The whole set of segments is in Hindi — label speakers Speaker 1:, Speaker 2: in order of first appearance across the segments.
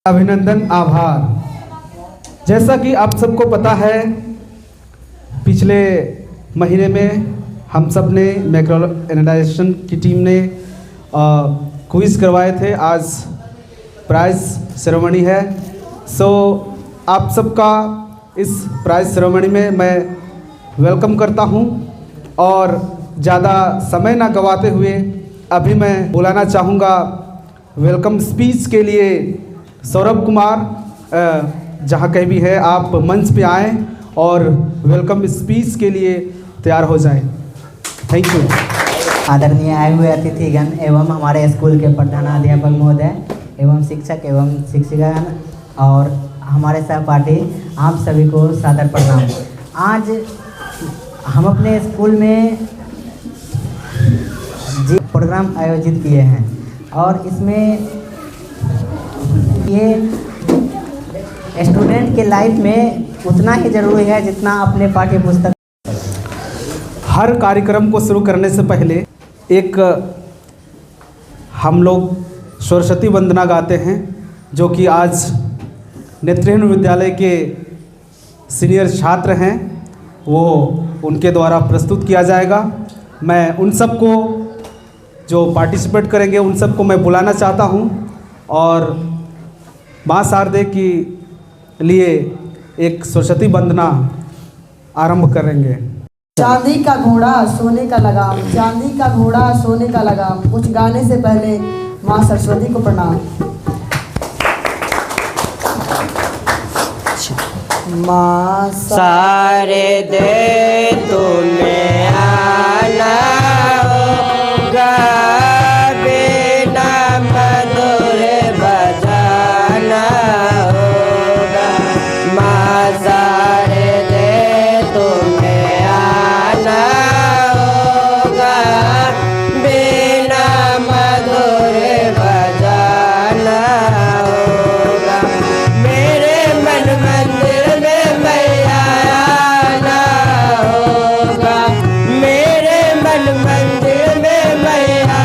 Speaker 1: अभिनंदन, आभार। जैसा कि आप सबको पता है, पिछले महीने में हम सब ने मैक्रो एनालाइजेशन की टीम ने क्विज़ करवाए थे। आज प्राइज़ सेरेमनी है। आप सबका इस प्राइज़ सेरेमनी में मैं वेलकम करता हूं और ज़्यादा समय ना गवाते हुए अभी मैं बुलाना चाहूँगा वेलकम स्पीच के लिए सौरभ कुमार। जहाँ कहीं भी है आप मंच पे आएँ और वेलकम स्पीच के लिए तैयार हो जाएं। Thank you.
Speaker 2: आदरणीय आए हुए अतिथिगण एवं हमारे स्कूल के प्रधानाध्यापक महोदय एवं शिक्षक एवं शिक्षिकागण और हमारे सहपाठी, आप सभी को सादर प्रणाम। आज हम अपने स्कूल में प्रोग्राम आयोजित किए हैं और इसमें ये स्टूडेंट के लाइफ में उतना ही ज़रूरी है जितना अपने पाठ्य पुस्तक।
Speaker 1: हर कार्यक्रम को शुरू करने से पहले एक हम लोग सरस्वती वंदना गाते हैं, जो कि आज नेत्रहीन विद्यालय के सीनियर छात्र हैं, वो उनके द्वारा प्रस्तुत किया जाएगा। मैं उन सबको जो पार्टिसिपेट करेंगे उन सबको मैं बुलाना चाहता हूं और माँ शारदे के लिए एक सरस्वती वंदना आरंभ करेंगे।
Speaker 3: चांदी का घोड़ा सोने का लगाम, चांदी का घोड़ा सोने का लगाम। कुछ गाने से पहले माँ सरस्वती को प्रणाम। माँ
Speaker 2: शारदे तुम्हें आना होगा, बिना मधुर बजाना होगा। माँ शारदे तुम्हें आना होगा, बिना मधुर बजाना होगा। मेरे मन मंदिर में मैया आना होगा, मेरे मन मंदिर में मैया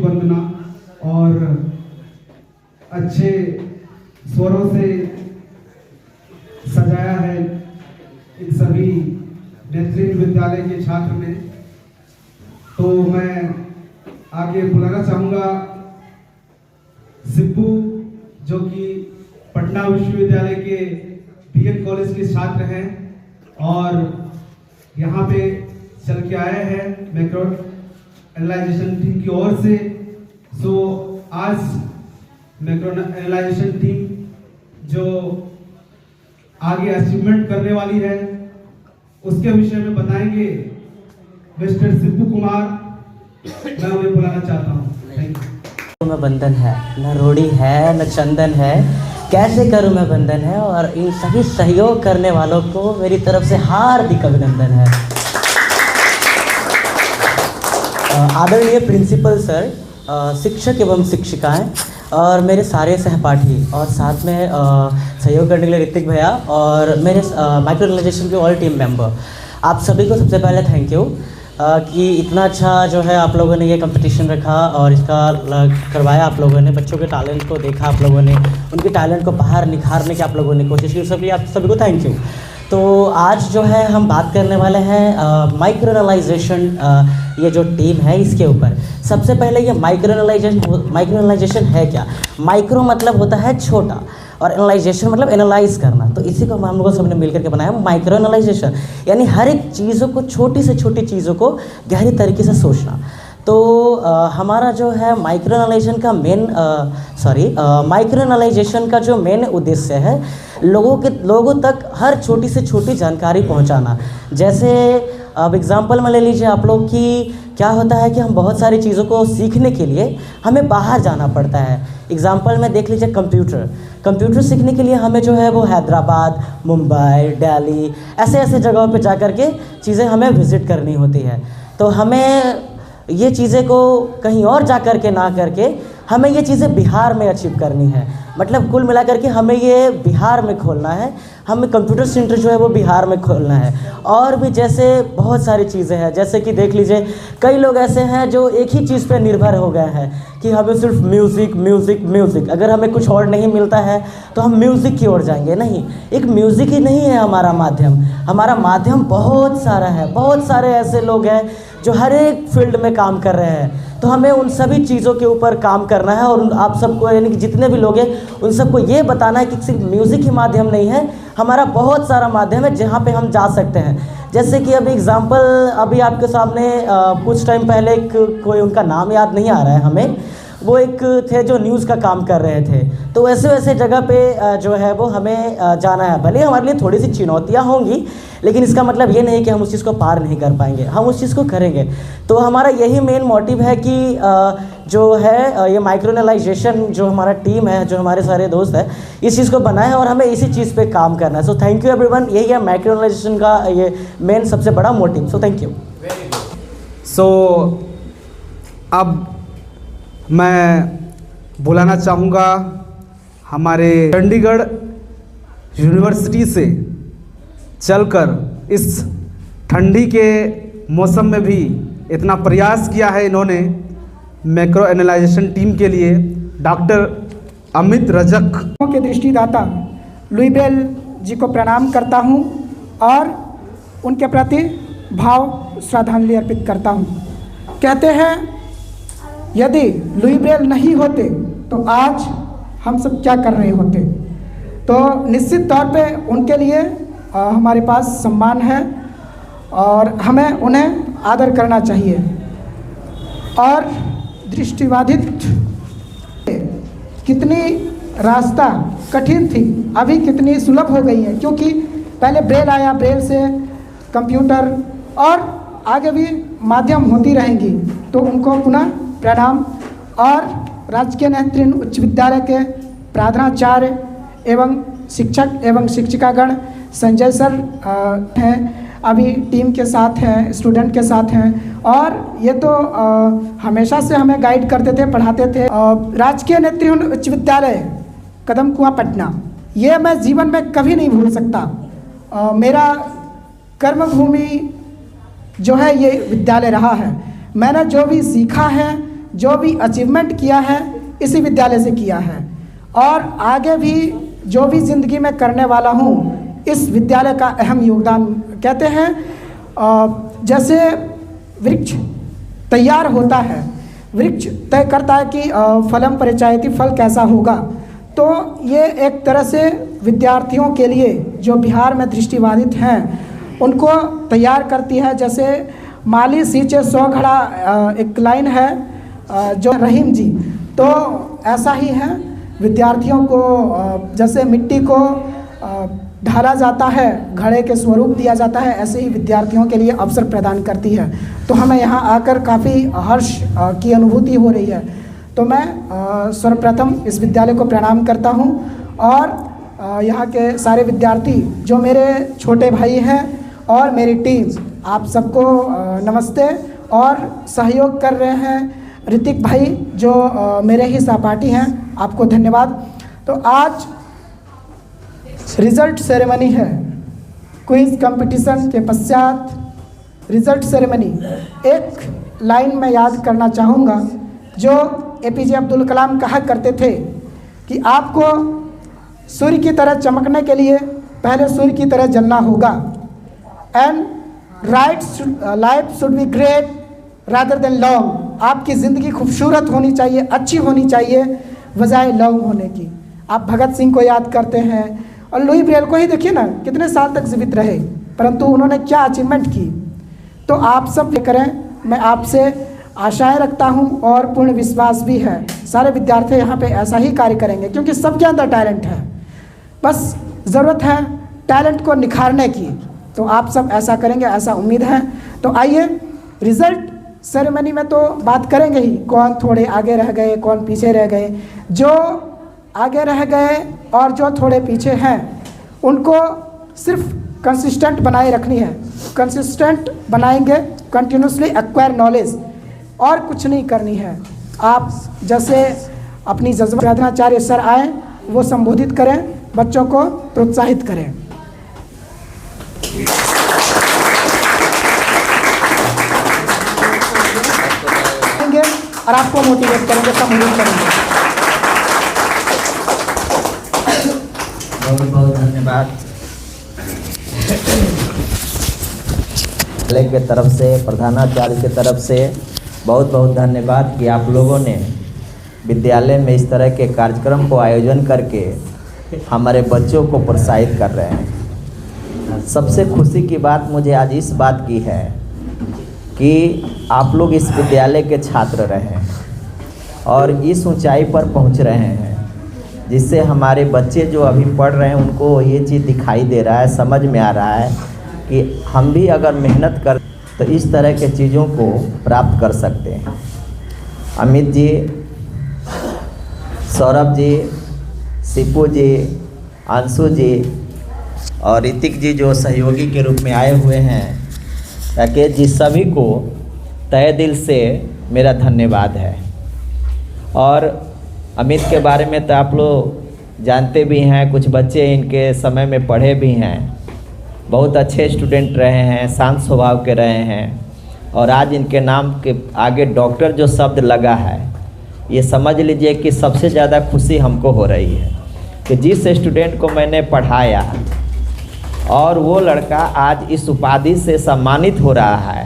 Speaker 1: वंदना और अच्छे स्वरों से सजाया है इन सभी नेत्रहीन विद्यालय के छात्र ने। तो मैं आगे बुलाना चाहूँगा सिब्बू, जो कि पटना विश्वविद्यालय के बीएन कॉलेज के छात्र हैं और यहाँ पे चल के आए हैं मैक्रो एनालाइजेशन टीम की ओर से। सो आज मैक्रो एनालाइजेशन टीम जो आगे अचीवमेंट करने वाली है उसके विषय में बताएंगे मिस्टर सिब्बू कुमार। मैं उन्हें बुलाना चाहता हूँ। Thank you.
Speaker 2: में बंधन है, न रोड़ी है न चंदन है, कैसे करूं मैं बंधन है। और इन सभी सहयोग करने वालों को मेरी तरफ से हार्दिक अभिनंदन है। आदरणीय प्रिंसिपल सर, शिक्षक एवं शिक्षिकाएं और मेरे सारे सहपाठी और साथ में सहयोग करने के लिए ऋतिक भैया और मेरे माइक्रो एनालाइजेशन के ऑल टीम मेंबर, आप सभी को सबसे पहले थैंक यू कि इतना अच्छा जो है आप लोगों ने ये कंपटीशन रखा और इसका करवाया। आप लोगों ने बच्चों के टैलेंट को देखा, आप लोगों ने उनके टैलेंट को बाहर निखारने की आप लोगों ने कोशिश की। सभी आप सभी को थैंक यू। तो आज जो है हम बात करने वाले हैं माइक्रो एनालाइजेशन, ये जो टीम है इसके ऊपर। सबसे पहले ये माइक्रो एनालाइजेशन है क्या? माइक्रो मतलब होता है छोटा और एनालाइजेशन मतलब एनालाइज करना। तो इसी को हम लोगों सबने मिलकर के बनाया माइक्रो एनालाइजेशन, यानी हर एक चीज़ों को, छोटी से छोटी चीज़ों को गहरी तरीके से सोचना। तो हमारा जो है माइक्रो एनालाइजेशन का जो मेन उद्देश्य है लोगों तक हर छोटी से छोटी जानकारी पहुंचाना। जैसे अब एग्जांपल में ले लीजिए आप लोग कि क्या होता है कि हम बहुत सारी चीज़ों को सीखने के लिए हमें बाहर जाना पड़ता है। एग्जांपल में देख लीजिए कंप्यूटर सीखने के लिए हमें जो है वो हैदराबाद, मुंबई, दिल्ली ऐसे जगहों पे जा कर के चीज़ें हमें विज़िट करनी होती है। तो हमें ये चीज़ें को कहीं और जा कर के ना करके हमें ये चीज़ें बिहार में अचीव करनी है। मतलब कुल मिलाकर के हमें ये बिहार में खोलना है, हमें कंप्यूटर सेंटर जो है वो बिहार में खोलना है। और भी जैसे बहुत सारी चीज़ें हैं, जैसे कि देख लीजिए कई लोग ऐसे हैं जो एक ही चीज़ पे निर्भर हो गए हैं कि हमें सिर्फ म्यूज़िक, अगर हमें कुछ और नहीं मिलता है तो हम म्यूज़िक की ओर जाएंगे। नहीं, एक म्यूज़िक ही नहीं है हमारा माध्यम बहुत सारा है। बहुत सारे ऐसे लोग हैं जो हर एक फील्ड में काम कर रहे हैं। तो हमें उन सभी चीज़ों के ऊपर काम करना है और आप सबको, यानी कि जितने भी लोग हैं उन सबको ये बताना है कि सिर्फ म्यूज़िक ही माध्यम नहीं है, हमारा बहुत सारा माध्यम है जहाँ पे हम जा सकते हैं। जैसे कि अभी एग्जांपल अभी आपके सामने कुछ टाइम पहले कोई उनका नाम याद नहीं आ रहा है हमें, वो एक थे जो न्यूज़ का काम कर रहे थे। तो वैसे जगह पे जो है वो हमें जाना है। भले हमारे लिए थोड़ी सी चुनौतियाँ होंगी, लेकिन इसका मतलब ये नहीं कि हम उस चीज़ को पार नहीं कर पाएंगे, हम उस चीज़ को करेंगे। तो हमारा यही मेन मोटिव है कि जो है ये माइक्रो एनालाइजेशन जो हमारा टीम है, जो हमारे सारे दोस्त हैं, इस चीज़ को बनाए और हमें इसी चीज़ पे काम करना है। So thank you everyone. यही है माइक्रो एनालाइजेशन का ये मेन सबसे बड़ा motive. So thank you.
Speaker 1: So अब मैं बुलाना चाहूँगा हमारे चंडीगढ़ यूनिवर्सिटी से चलकर इस ठंडी के मौसम में भी इतना प्रयास किया है इन्होंने मैक्रो एनालाइजेशन टीम के लिए, डॉक्टर अमित रजक
Speaker 4: के दृष्टिदाता लुई ब्रेल जी को प्रणाम करता हूं और उनके प्रति भाव श्रद्धांजलि अर्पित करता हूं। कहते हैं यदि लुई ब्रेल नहीं होते तो आज हम सब क्या कर रहे होते। तो निश्चित तौर पे उनके लिए हमारे पास सम्मान है और हमें उन्हें आदर करना चाहिए। और दृष्टिबाधित कितनी रास्ता कठिन थी, अभी कितनी सुलभ हो गई है, क्योंकि पहले ब्रेल आया, ब्रेल से कंप्यूटर और आगे भी माध्यम होती रहेंगी। तो उनको पुनः प्रणाम। और राजकीय नेत्रहीन उच्च विद्यालय के प्रार्थनाचार्य एवं शिक्षक एवं शिक्षिकागण संजय सर हैं, अभी टीम के साथ हैं, स्टूडेंट के साथ हैं और ये तो हमेशा से हमें गाइड करते थे, पढ़ाते थे। राजकीय नेत्रहीन उच्च विद्यालय कदम कुआं पटना, ये मैं जीवन में कभी नहीं भूल सकता। मेरा कर्मभूमि जो है ये विद्यालय रहा है। मैंने जो भी सीखा है जो भी अचीवमेंट किया है इसी विद्यालय से किया है, और आगे भी जो भी ज़िंदगी में करने वाला हूँ इस विद्यालय का अहम योगदान। कहते हैं जैसे वृक्ष तैयार होता है, वृक्ष तय करता है कि फलम परिचायति, फल कैसा होगा, तो ये एक तरह से विद्यार्थियों के लिए जो बिहार में दृष्टिबाधित हैं उनको तैयार करती है। जैसे माली सींचे 100 घड़ा एक लाइन है जो रहीम जी, तो ऐसा ही है विद्यार्थियों को जैसे मिट्टी को ढाला जाता है, घड़े के स्वरूप दिया जाता है, ऐसे ही विद्यार्थियों के लिए अवसर प्रदान करती है। तो हमें यहाँ आकर काफ़ी हर्ष की अनुभूति हो रही है। तो मैं सर्वप्रथम इस विद्यालय को प्रणाम करता हूँ और यहाँ के सारे विद्यार्थी जो मेरे छोटे भाई हैं और मेरी टीम, आप सबको नमस्ते। और सहयोग कर रहे हैं ऋतिक भाई जो मेरे ही सहपाठी हैं, आपको धन्यवाद। तो आज रिज़ल्ट सेरेमनी है, क्विज़ कंपटीशन के पश्चात रिज़ल्ट सेरेमनी। एक लाइन में याद करना चाहूँगा जो APJ अब्दुल कलाम कहा करते थे कि आपको सूर्य की तरह चमकने के लिए पहले सूर्य की तरह जलना होगा। And life should be great rather than long. आपकी ज़िंदगी खूबसूरत होनी चाहिए, अच्छी होनी चाहिए, बजाय लॉन्ग होने की। आप भगत सिंह को याद करते हैं और लुई ब्रेल को ही देखिए ना, कितने साल तक जीवित रहे, परंतु उन्होंने क्या अचीवमेंट की। तो आप सब करें, मैं आपसे आशाएं रखता हूं और पूर्ण विश्वास भी है सारे विद्यार्थी यहाँ पे ऐसा ही कार्य करेंगे, क्योंकि सबके अंदर टैलेंट है, बस ज़रूरत है टैलेंट को निखारने की। तो आप सब ऐसा करेंगे, ऐसा उम्मीद है। तो आइए रिज़ल्ट सेरेमनी में तो बात करेंगे ही, कौन थोड़े आगे रह गए, कौन पीछे रह गए। जो आगे रह गए और जो थोड़े पीछे हैं उनको सिर्फ कंसिस्टेंट बनाए रखनी है। कंसिस्टेंट बनाएंगे, कंटिन्यूसली एक्वायर नॉलेज, और कुछ नहीं करनी है। आप जैसे अपनी जज्बा प्रधानाचार्य सर आए वो संबोधित करें, बच्चों को प्रोत्साहित करें। और आपको मोटिवेट करेंगे, सम्मिलित करेंगे।
Speaker 5: बहुत बहुत धन्यवाद कॉलेज के तरफ से, प्रधानाचार्य की तरफ से बहुत बहुत धन्यवाद कि आप लोगों ने विद्यालय में इस तरह के कार्यक्रम को आयोजन करके हमारे बच्चों को प्रोत्साहित कर रहे हैं। सबसे खुशी की बात मुझे आज इस बात की है कि आप लोग इस विद्यालय के छात्र रहे और इस ऊंचाई पर पहुंच रहे हैं, जिससे हमारे बच्चे जो अभी पढ़ रहे हैं उनको ये चीज़ दिखाई दे रहा है, समझ में आ रहा है कि हम भी अगर मेहनत कर तो इस तरह के चीज़ों को प्राप्त कर सकते हैं। अमित जी, सौरभ जी, सिपू जी, अंशु जी और ऋतिक जी जो सहयोगी के रूप में आए हुए हैं, राकेश जी, सभी को तहे दिल से मेरा धन्यवाद है। और अमित के बारे में तो आप लोग जानते भी हैं, कुछ बच्चे इनके समय में पढ़े भी हैं, बहुत अच्छे स्टूडेंट रहे हैं, शांत स्वभाव के रहे हैं, और आज इनके नाम के आगे डॉक्टर जो शब्द लगा है, ये समझ लीजिए कि सबसे ज़्यादा खुशी हमको हो रही है कि जिस स्टूडेंट को मैंने पढ़ाया और वो लड़का आज इस उपाधि से सम्मानित हो रहा है,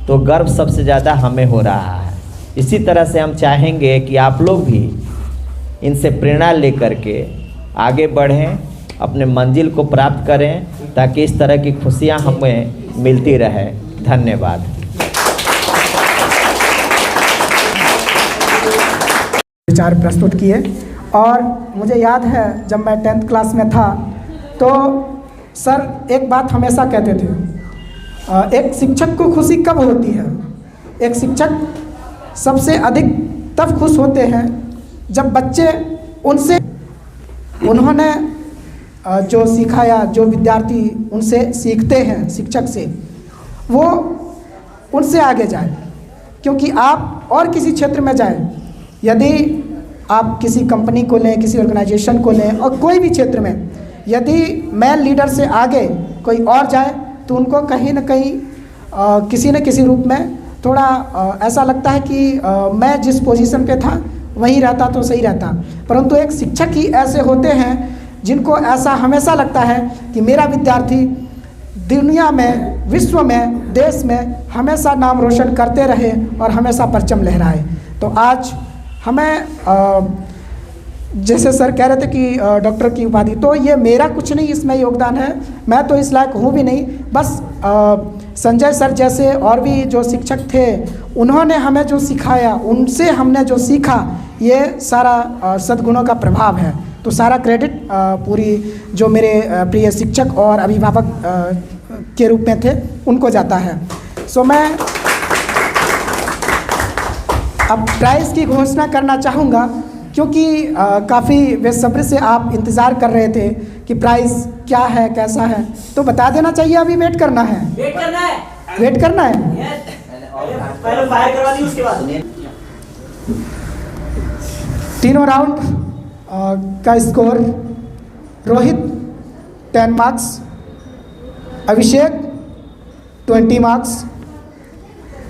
Speaker 5: तो गर्व सबसे ज़्यादा हमें हो रहा है। इसी तरह से हम चाहेंगे कि आप लोग भी इनसे प्रेरणा लेकर के आगे बढ़ें, अपने मंजिल को प्राप्त करें, ताकि इस तरह की खुशियां हमें मिलती रहे। धन्यवाद।
Speaker 4: विचार प्रस्तुत किए, और मुझे याद है जब मैं 10th क्लास में था तो सर एक बात हमेशा कहते थे, एक शिक्षक को खुशी कब होती है? एक शिक्षक सबसे अधिक तब खुश होते हैं जब बच्चे उन्होंने जो सिखाया, जो विद्यार्थी उनसे सीखते हैं शिक्षक से, वो उनसे आगे जाए। क्योंकि आप और किसी क्षेत्र में जाएं, यदि आप किसी कंपनी को लें, किसी ऑर्गेनाइजेशन को लें, और कोई भी क्षेत्र में यदि मेन लीडर से आगे कोई और जाए तो उनको कहीं ना कहीं किसी न किसी रूप में थोड़ा ऐसा लगता है कि मैं जिस पोजीशन पे था वहीं रहता तो सही रहता, परंतु एक शिक्षक ही ऐसे होते हैं जिनको ऐसा हमेशा लगता है कि मेरा विद्यार्थी दुनिया में, विश्व में, देश में हमेशा नाम रोशन करते रहे और हमेशा परचम लहराए। तो आज हमें जैसे सर कह रहे थे कि डॉक्टर की उपाधि, तो ये मेरा कुछ नहीं इसमें योगदान है, मैं तो इस लायक हूँ भी नहीं, बस संजय सर जैसे और भी जो शिक्षक थे उन्होंने हमें जो सिखाया, उनसे हमने जो सीखा, ये सारा सद्गुणों का प्रभाव है। तो सारा क्रेडिट पूरी जो मेरे प्रिय शिक्षक और अभिभावक के रूप में थे उनको जाता है। सो मैं अब प्राइज़ की घोषणा करना चाहूँगा, क्योंकि काफ़ी बेसब्री से आप इंतज़ार कर रहे थे कि प्राइस क्या है, कैसा है, तो बता देना चाहिए। अभी वेट करना है, वेट करना है।
Speaker 2: पहले फायर करवा दी, उसके बाद
Speaker 4: तीनों राउंड का score: Rohit 10 marks, Abhishek 20 marks,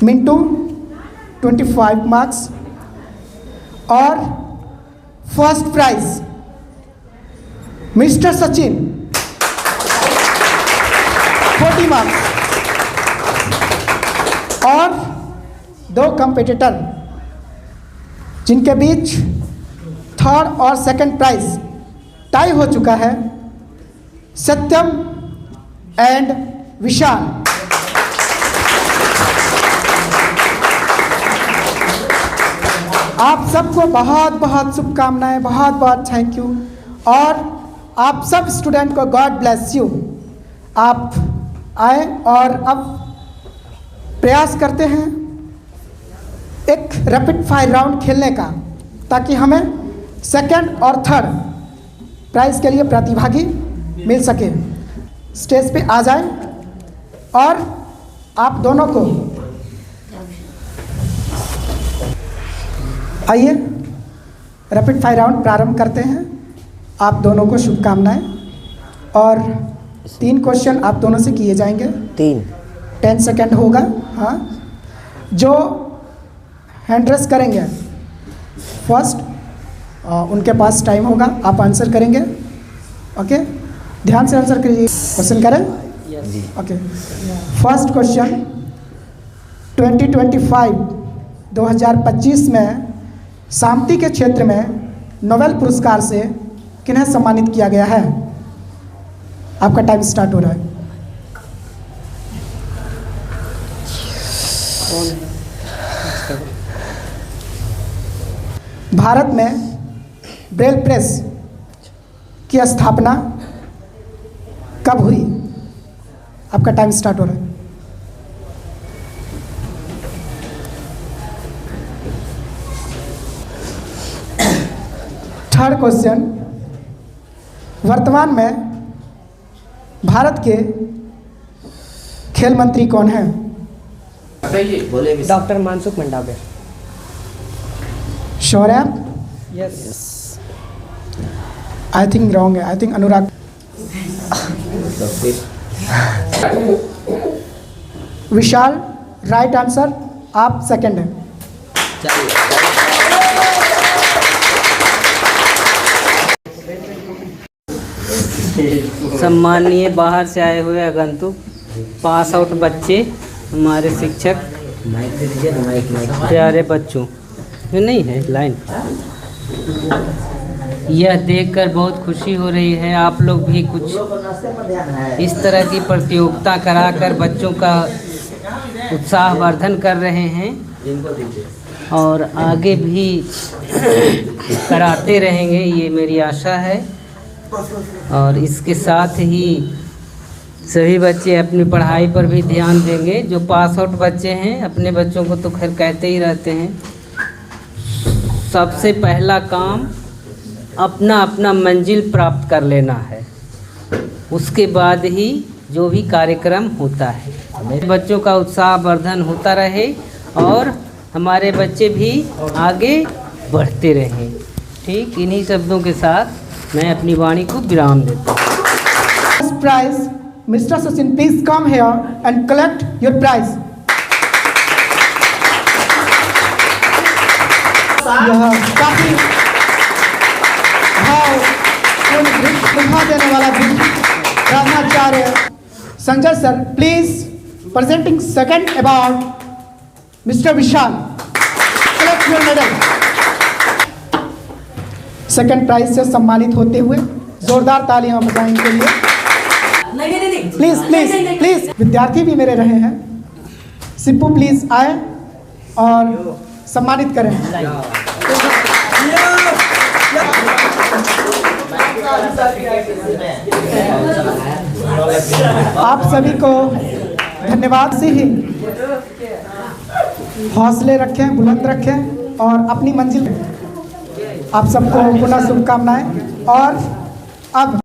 Speaker 4: Mintu 25 marks और first prize mister Sachin 40 marks. और 2 कंपटीटर जिनके बीच थर्ड और सेकंड प्राइज टाई हो चुका है, सत्यम एंड विशाल। आप सबको बहुत बहुत शुभकामनाएं, बहुत बहुत थैंक यू। और आप सब स्टूडेंट को गॉड ब्लेस यू। आप आए और अब प्रयास करते हैं एक रैपिड फायर राउंड खेलने का, ताकि हमें सेकंड और थर्ड प्राइज के लिए प्रतिभागी मिल सके। स्टेज पे आ जाए और आप दोनों को आइए रैपिड फायर राउंड प्रारंभ करते हैं। आप दोनों को शुभकामनाएं। और 3 क्वेश्चन आप दोनों से किए जाएंगे। 10 सेकंड होगा। हाँ, जो हैंड रेस करेंगे फर्स्ट, उनके पास टाइम होगा, आप आंसर करेंगे। ओके, ध्यान से आंसर करिए। क्वेश्चन करें? ओके, फर्स्ट क्वेश्चन, 2025 में शांति के क्षेत्र में नोबेल पुरस्कार से किन्हें सम्मानित किया गया है? आपका टाइम स्टार्ट हो रहा है। भारत में ब्रेल प्रेस की स्थापना कब हुई? आपका टाइम स्टार्ट हो रहा है। थर्ड क्वेश्चन, वर्तमान में भारत के खेल मंत्री कौन हैं?
Speaker 6: डॉक्टर मनसुख मंडाविया।
Speaker 4: श्योर है आप?
Speaker 6: यस।
Speaker 4: आई थिंक रॉन्ग है। I think Anurag. Vishal right answer, आप सेकंड हैं।
Speaker 6: सम्मानीय बाहर से आए हुए आगंतुक, पास आउट बच्चे, हमारे शिक्षक, प्यारे बच्चों, ये नहीं है लाइन। यह देखकर बहुत खुशी हो रही है। आप लोग भी कुछ इस तरह की प्रतियोगिता कराकर बच्चों का उत्साहवर्धन कर रहे हैं और आगे भी कराते रहेंगे, ये मेरी आशा है। और इसके साथ ही सभी बच्चे अपनी पढ़ाई पर भी ध्यान देंगे। जो पास आउट बच्चे हैं, अपने बच्चों को तो खैर कहते ही रहते हैं, सबसे पहला काम अपना अपना मंजिल प्राप्त कर लेना है, उसके बाद ही जो भी कार्यक्रम होता है। मेरे बच्चों का उत्साहवर्धन होता रहे और हमारे बच्चे भी आगे बढ़ते रहें। ठीक इन्हीं शब्दों के साथ मैं अपनी वाणी को विराम देता हूँ।
Speaker 4: First prize, Mr. Sachin, please come here and collect your prize. यह काफी भाव देने वाला दिन। प्रधानाचार्य Sanjay sir please presenting second award Mr. Vishal, collect your medal। Second prize से सम्मानित होते हुए जोरदार तालियां बजाएं इनके लिए। प्लीज प्लीज प्लीज विद्यार्थी भी मेरे रहे हैं। सिप्पू प्लीज आए और सम्मानित करें। आप सभी को धन्यवाद से ही हौसले रखें, बुलंद रखें और अपनी मंजिल। आप सबको पुनः शुभकामनाएं। और अब